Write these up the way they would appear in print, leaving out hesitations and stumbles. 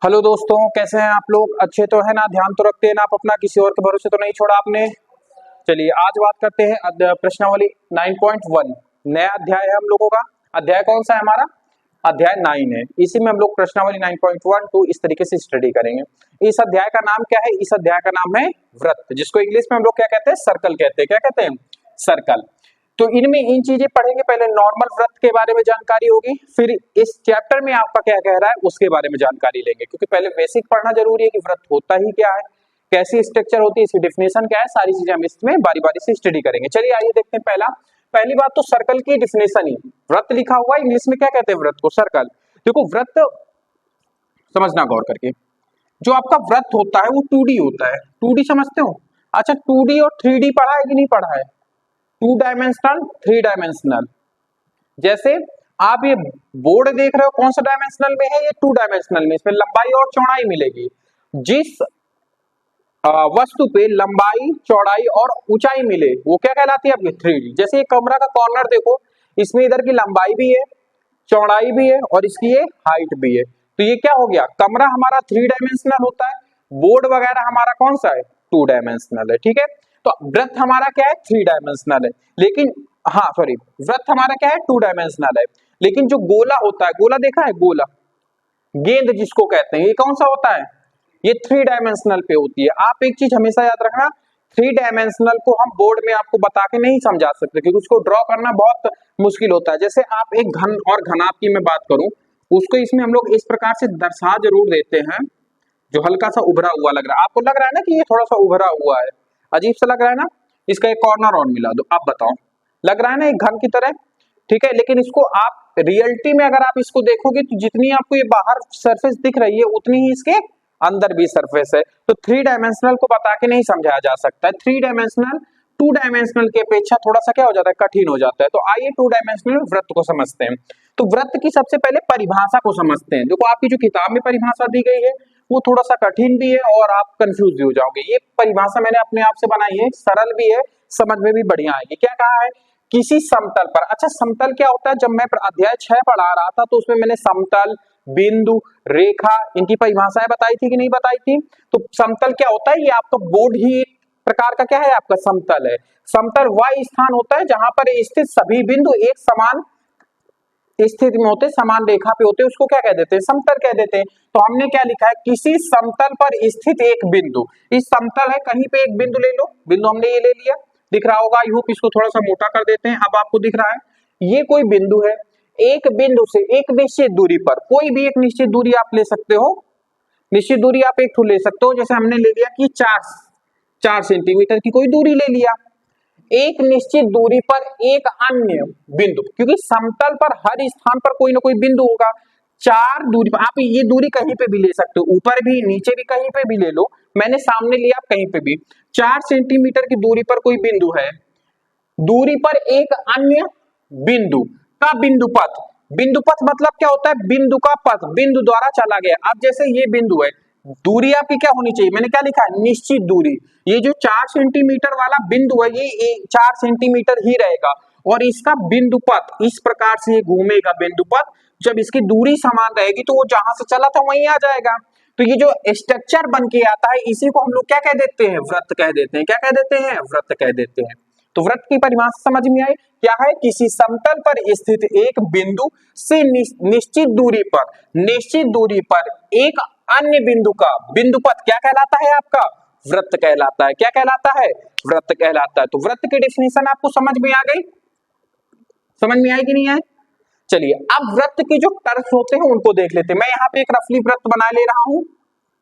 Hello दोस्तों, कैसे हैं आप लोग? अच्छे तो है ना? ध्यान तो रखते हैं ना आप अपना? किसी और के भरोसे तो नहीं छोड़ा आपने? चलिए आज बात करते हैं प्रश्नावली 9.1। नया अध्याय है हम लोगों का। अध्याय कौन सा है हमारा? अध्याय 9 है। इसी में हम लोग प्रश्नावली 9.1 इस तरीके से स्टडी करेंगे। इस अध्याय का नाम क्या है? इस अध्याय का नाम है वृत्त, जिसको इंग्लिश में हम लोग क्या कहते हैं? सर्कल कहते हैं। क्या कहते हैं? सर्कल। तो इनमें इन चीजें पढ़ेंगे। पहले नॉर्मल वृत्त के बारे में जानकारी होगी, फिर इस चैप्टर में आपका क्या कह रहा है उसके बारे में जानकारी लेंगे, क्योंकि पहले बेसिक पढ़ना जरूरी है कि वृत्त होता ही क्या है, कैसी स्ट्रक्चर होती है, इसकी डिफिनेशन क्या है, सारी चीजें हम इसमें बारी बारी से स्टडी करेंगे। चलिए आइए देखते हैं। पहली बात तो सर्कल की डिफिनेशन ही। वृत्त लिखा हुआ है, इंग्लिश में क्या कहते हैं वृत्त को? सर्कल। देखो वृत्त समझना गौर करके, जो आपका वृत्त होता है वो 2D होता है। 2D समझते हो? अच्छा, 2D और 3D पढ़ा है कि नहीं पढ़ा है? 2 डायमेंशनल, 3 डायमेंशनल। जैसे आप ये बोर्ड देख रहे हो, कौन सा डायमेंशनल में है? ये 2 डायमेंशनल में। इसमें लंबाई और चौड़ाई मिलेगी। जिस वस्तु पे लंबाई, चौड़ाई और ऊंचाई मिले वो क्या कहलाती है आपकी? 3D। जैसे ये कमरा का कॉर्नर देखो, इसमें इधर की लंबाई भी है, चौड़ाई भी है और इसकी ये हाइट भी है। तो ये क्या हो गया? कमरा हमारा 3 डायमेंशनल होता है, बोर्ड वगैरह हमारा कौन सा है? 2 डायमेंशनल है। ठीक है, तो वृत्त हमारा क्या है? 3 डायमेंशनल है। लेकिन वृत्त हमारा क्या है? 2 डायमेंशनल है। लेकिन जो गोला होता है, गोला देखा है? गोला, गेंद जिसको कहते हैं, ये कौन सा होता है? ये 3 डायमेंशनल पे होती है। आप एक चीज हमेशा याद रखना, 3 डायमेंशनल को हम बोर्ड में आपको बता के नहीं समझा सकते, क्योंकि उसको ड्रॉ करना बहुत मुश्किल होता है। जैसे आप एक घन और घनाभ की मैं बात करूं, उसको इसमें हम लोग इस प्रकार से दर्शा जरूर देते हैं, जो हल्का सा उभरा हुआ लग रहा है। आपको लग रहा है ना कि ये थोड़ा सा उभरा हुआ है, अजीब सा लग रहा है ना? इसका एक कॉर्नर और मिला दो, आप बताओ, लग रहा है ना एक घन की तरह? ठीक है, लेकिन इसको आप रियलिटी में अगर आप इसको देखोगे तो जितनी आपको ये बाहर सरफेस दिख रही है उतनी ही इसके अंदर भी सरफेस है। तो 3 डायमेंशनल को बता के नहीं समझाया जा सकता है। 3 डायमेंशनल 2 डायमेंशनल की अपेक्षा थोड़ा सा क्या हो जाता है? कठिन हो जाता है। तो आइए 2 डायमेंशनल वृत्त को समझते हैं। तो वृत्त की सबसे पहले परिभाषा को समझते हैं। देखो आपकी जो किताब में परिभाषा दी गई है वो थोड़ा सा कठिन भी है और आप कंफ्यूज भी हो जाओगे। ये परिभाषा मैंने अपने आप से बनाई है, सरल भी है, समझ में भी बढ़िया आएगी। क्या कहा है? किसी समतल पर। अच्छा, समतल क्या होता है? जब मैं अध्याय 6 पढ़ा रहा था तो उसमें मैंने समतल, बिंदु, रेखा, इनकी परिभाषाएं बताई थी कि नहीं बताई थी? तो समतल क्या होता है? ये आपका बोर्ड ही एक प्रकार का क्या है? आपका समतल है। समतल वह स्थान होता है जहां पर स्थित सभी बिंदु एक समान स्थिति में होते, समान रेखा पे होते, उसको क्या कह देते हैं? समतल कह देते हैं। तो हमने क्या लिखा है? किसी समतल पर स्थित एक बिंदु। इस समतल है, कहीं पे एक बिंदु ले लो, बिंदु हमने ये ले लिया, दिख रहा होगा, आई होप। इसको थोड़ा सा मोटा कर देते हैं, अब आपको दिख रहा है। ये कोई बिंदु है, एक बिंदु से एक निश्चित दूरी पर, कोई भी एक निश्चित दूरी आप ले सकते हो, निश्चित दूरी आप एक ले सकते हो। जैसे हमने ले लिया कि 4 सेंटीमीटर की कोई दूरी ले लिया, एक निश्चित दूरी पर एक अन्य बिंदु, क्योंकि समतल पर हर स्थान पर कोई ना कोई बिंदु होगा। 4 दूरी पर आप ये दूरी कहीं पे भी ले सकते हो, ऊपर भी, नीचे भी, कहीं पे भी ले लो। मैंने सामने लिया, कहीं पे भी। 4 सेंटीमीटर की दूरी पर कोई बिंदु है, दूरी पर एक अन्य बिंदु का बिंदुपथ। बिंदुपथ मतलब क्या होता है? बिंदु का पथ, बिंदु द्वारा चला गया। अब जैसे ये बिंदु है, दूरी आपकी क्या होनी चाहिए? मैंने क्या लिखा है? निश्चित दूरी। ये जो 4 सेंटीमीटर वाला बिंदु है ये 4 सेंटीमीटर ही रहेगा और इसका बिंदुपथ इस प्रकार से घूमेगा। बिंदुपथ जब इसकी दूरी समान रहेगी तो वो जहां से चला था वहीं आ जाएगा। तो ये जो स्ट्रक्चर बन के आता है इसी को हम लोग क्या कह देते हैं? वृत्त कह देते हैं। क्या कह देते हैं? वृत्त कह देते हैं। तो वृत्त की परिभाषा समझ में आई? क्या है? किसी समतल पर स्थित एक बिंदु से निश्चित दूरी पर एक अन्य बिंदु का बिंदुपथ क्या कहलाता है? आपका वृत्त कहलाता है। क्या कहलाता है? वृत्त कहलाता है। तो वृत्त की डेफिनेशन आपको समझ में आ गई? समझ में आई कि नहीं आई? चलिए अब वृत्त की जो टर्म्स होते हैं उनको देख लेते हैं। मैं यहाँ पे एक रफली वृत्त बना ले रहा हूं,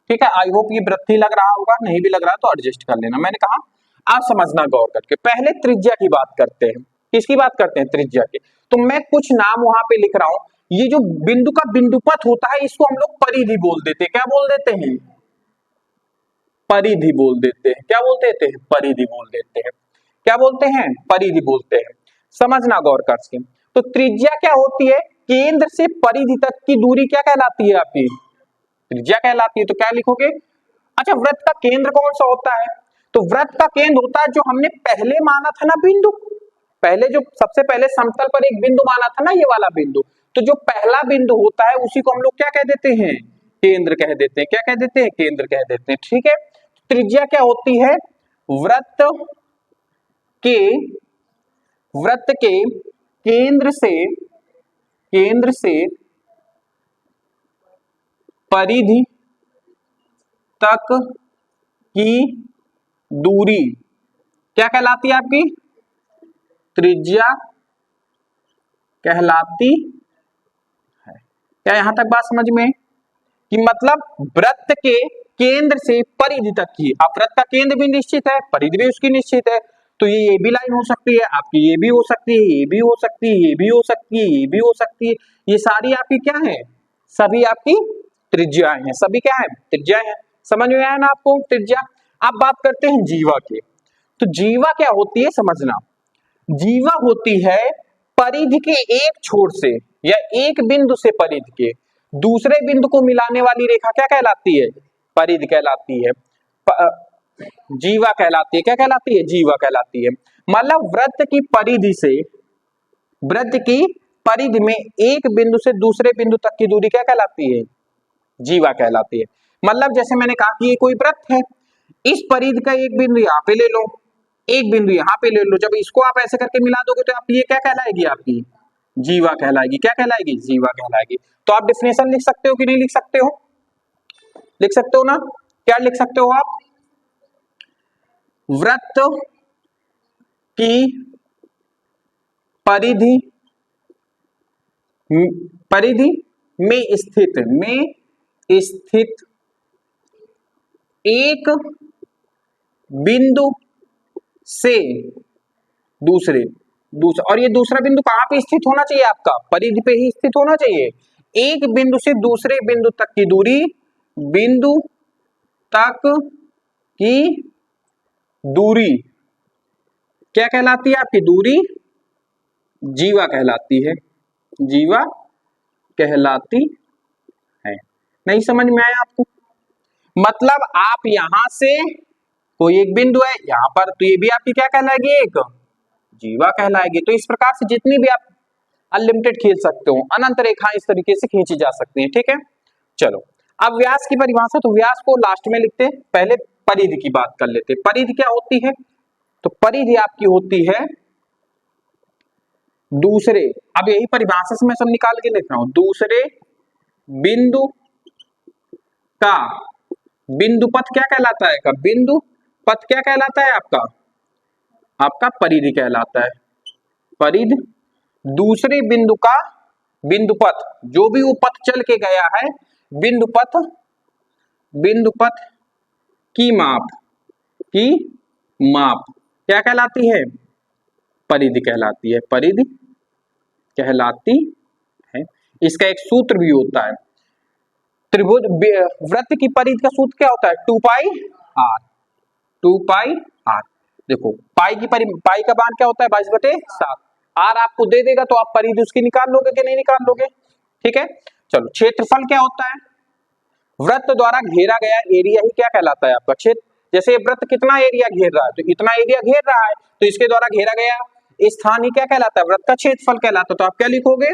ठीक है। आई होप ये वृत्त ही लग रहा होगा, नहीं भी लग रहा तो एडजस्ट कर लेना। मैंने कहा आप समझना गौर करके। पहले त्रिज्या की बात करते हैं। किसकी बात करते हैं? त्रिज्या की। तो मैं कुछ नाम वहां पे लिख रहा हूं। ये जो बिंदु का बिंदुपथ होता है इसको हम लोग परिधि बोल देते हैं। क्या बोल देते हैं? परिधि बोल देते हैं। क्या बोल देते हैं? परिधि बोल देते हैं। क्या बोलते हैं? परिधि बोलते हैं। समझना गौर करके। तो त्रिज्या क्या होती है? केंद्र से परिधि तक की दूरी क्या कहलाती है? आपकी त्रिज्या कहलाती है। तो क्या लिखोगे? अच्छा, वृत्त का केंद्र कौन सा होता है? तो वृत्त का केंद्र होता है जो हमने पहले माना था ना बिंदु, पहले जो सबसे पहले समतल पर एक बिंदु माना था ना, ये वाला बिंदु। तो जो पहला बिंदु होता है उसी को हम लोग क्या कह देते हैं? केंद्र कह देते हैं। क्या कह देते हैं? केंद्र कह देते हैं। ठीक है, त्रिज्या क्या होती है? वृत्त के केंद्र से परिधि तक की दूरी क्या कहलाती है? आपकी त्रिज्या कहलाती है। क्या यहां तक बात समझ में? कि मतलब वृत्त के केंद्र से परिधि तक की, अब वृत्त का केंद्र भी निश्चित है, परिधि भी उसकी निश्चित है, तो ये भी लाइन हो सकती है आपकी, ये भी हो सकती है, ये भी हो सकती है, ये भी हो सकती है, ये भी हो सकती है। ये सारी आपकी क्या है? सभी आपकी त्रिज्याएं हैं। सभी क्या है? त्रिज्याएं हैं। समझ में आया ना आपको त्रिज्या? अब बात करते हैं जीवा के। तो जीवा क्या होती है समझना। जीवा होती है परिधि के एक छोर से या एक बिंदु से परिधि के दूसरे बिंदु को मिलाने वाली रेखा क्या कहलाती है? परिधि कहलाती है। जीवा कहलाती है। क्या कहलाती है? जीवा कहलाती है। मतलब वृत्त की परिधि में एक बिंदु से दूसरे बिंदु तक की दूरी क्या कहलाती है? जीवा कहलाती है। मतलब जैसे मैंने कहा कि ये कोई वृत्त है, इस परिधि का एक बिंदु यहाँ पे ले लो, एक बिंदु यहाँ पे ले लो, जब इसको आप ऐसे करके मिला दोगे तो आप ये क्या कहलाएगी? आपकी जीवा कहलाएगी। क्या कहलाएगी? जीवा कहलाएगी। तो आप डेफिनेशन लिख सकते हो कि नहीं लिख सकते हो? लिख सकते हो ना? क्या लिख सकते हो आप? वृत्त की परिधि में स्थित एक बिंदु से दूसरे और ये दूसरा बिंदु कहां पे स्थित होना चाहिए? आपका परिधि पे ही स्थित होना चाहिए। एक बिंदु से दूसरे बिंदु तक की दूरी, बिंदु तक की दूरी क्या कहलाती है? आपकी दूरी जीवा कहलाती है। जीवा कहलाती है। नहीं समझ में आया आपको? मतलब आप यहां से कोई एक बिंदु है यहां पर, तो ये भी आपकी क्या कहलाएगी? एक जीवा कहलाएगी। तो इस प्रकार से जितनी भी आप अनलिमिटेड खींच सकते हो, अनंत रेखाएं इस तरीके से खींची जा सकती हैं। ठीक है, चलो अब व्यास की परिभाषा, तो व्यास को लास्ट में लिखते हैं, पहले परिधि की बात कर लेते हैं। परिधि क्या होती है? तो परिधि आपकी होती है दूसरे, अब यही परिभाषा से मैं सब निकाल के लिख रहा हूं, दूसरे बिंदु का बिंदु पथ क्या कहलाता है? बिंदु पथ क्या कहलाता है? आपका परिधि कहलाता है। परिधि दूसरे बिंदु का बिंदु पथ, जो भी वो पथ चल के गया है, बिंदु पथ की माप क्या कहलाती है? परिधि कहलाती है। परिधि कहलाती है। इसका एक सूत्र भी होता है, त्रिभुज वृत्त की परिधि का सूत्र क्या होता है? 2 पाई आर। देखो पाई का मान क्या होता है? 22/7। आर आपको दे देगा तो आप परिधि उसकी निकाल लोगे कि नहीं निकाल लोगे? ठीक है, चलो क्षेत्रफल क्या होता है? वृत्त द्वारा घेरा गया एरिया ही क्या कहलाता है? आपका क्षेत्र। जैसे वृत्त कितना एरिया घेर रहा है, तो इतना एरिया घेर रहा है, तो इसके द्वारा घेरा गया स्थान ही क्या कहलाता है? वृत्त का क्षेत्रफल कहलाता है। तो आप क्या लिखोगे?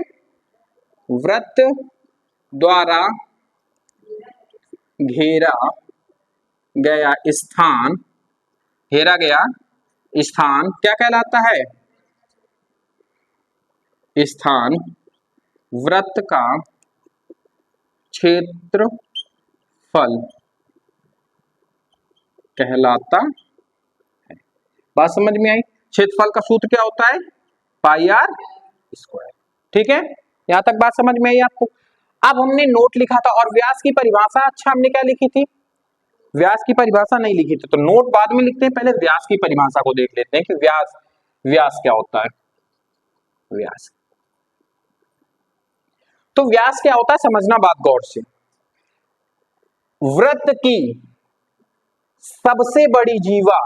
वृत्त द्वारा घेरा गया स्थान क्या कहलाता है? स्थान वृत्त का क्षेत्रफल कहलाता है। बात समझ में आई? क्षेत्रफल का सूत्र क्या होता है? पाई आर स्क्वायर। ठीक है, यहां तक बात समझ में आई आपको? अब हमने नोट लिखा था और व्यास की परिभाषा, अच्छा हमने क्या लिखी थी? व्यास की परिभाषा नहीं लिखी थी, तो नोट बाद में लिखते हैं, पहले व्यास की परिभाषा को देख लेते हैं कि व्यास क्या होता है। व्यास, तो व्यास क्या होता है समझना बात गौर से। वृत्त की सबसे बड़ी जीवा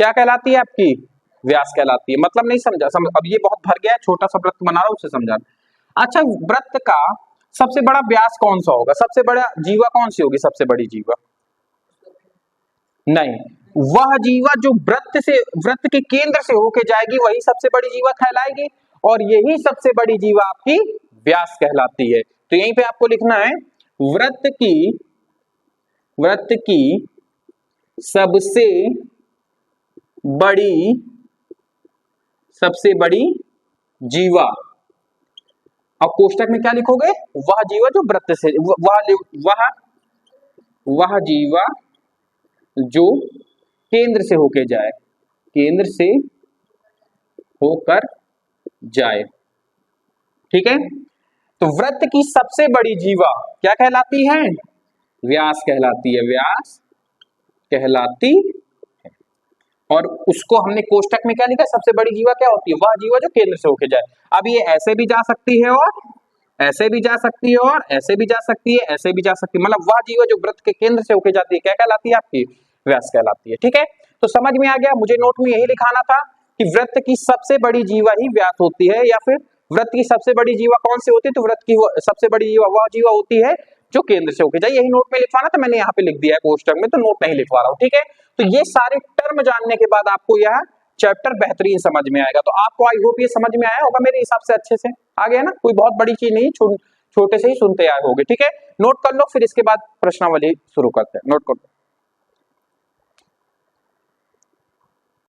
क्या कहलाती है? आपकी व्यास कहलाती है। मतलब नहीं समझा? अब ये बहुत भर गया है, छोटा सा वृत्त बना रहा हूं, उसे समझा। अच्छा, वृत्त का सबसे बड़ा व्यास कौन सा होगा? सबसे बड़ा जीवा कौन सी होगी? सबसे बड़ी जीवा नहीं, वह जीवा जो वृत्त के केंद्र से होके जाएगी वही सबसे बड़ी जीवा कहलाएगी, और यही सबसे बड़ी जीवा आपकी व्यास कहलाती है। तो यहीं पे आपको लिखना है वृत्त की सबसे बड़ी जीवा। अब कोष्टक में क्या लिखोगे? वह जीवा जो वृत्त से वह जीवा जो केंद्र से होके जाए, केंद्र से होकर जाए। ठीक है, तो वृत्त की सबसे बड़ी जीवा क्या कहलाती है? व्यास कहलाती है, व्यास कहलाती है। और उसको हमने कोष्टक में क्या लिखा? सबसे बड़ी जीवा क्या होती है? वह जीवा जो केंद्र से होके जाए। अब ये ऐसे भी जा सकती है और ऐसे भी जा सकती है और ऐसे भी जा सकती है, ऐसे भी जा सकती है। मतलब वह जीवा जो वृत्त के केंद्र से होके जाती है क्या कहलाती है? आपकी व्यास कहलाती है। ठीक है, तो समझ में आ गया। मुझे नोट में यही लिखाना था कि वृत्त की सबसे बड़ी जीवा ही व्यास होती है, या फिर वृत्त की सबसे बड़ी जीवा कौन सी होती है? तो वृत्त की सबसे बड़ी जीवा वह जीवा होती है जो केंद्र से होके जाए। यही नोट में लिखवाना था, मैंने यहाँ पे लिख दिया है कोष्टक में, तो नोट नहीं लिखवा रहा हूँ। ठीक है, तो ये सारे टर्म जानने के बाद आपको यह चैप्टर बेहतरीन समझ में आएगा। तो आपको आई होप ये समझ में आया होगा मेरे हिसाब से, अच्छे से आ गया ना? कोई बहुत बड़ी चीज नहीं, छोटे से ही सुनते आए होगे। ठीक है, नोट कर लो, फिर इसके बाद प्रश्नावली शुरू करते हैं। नोट कर लो।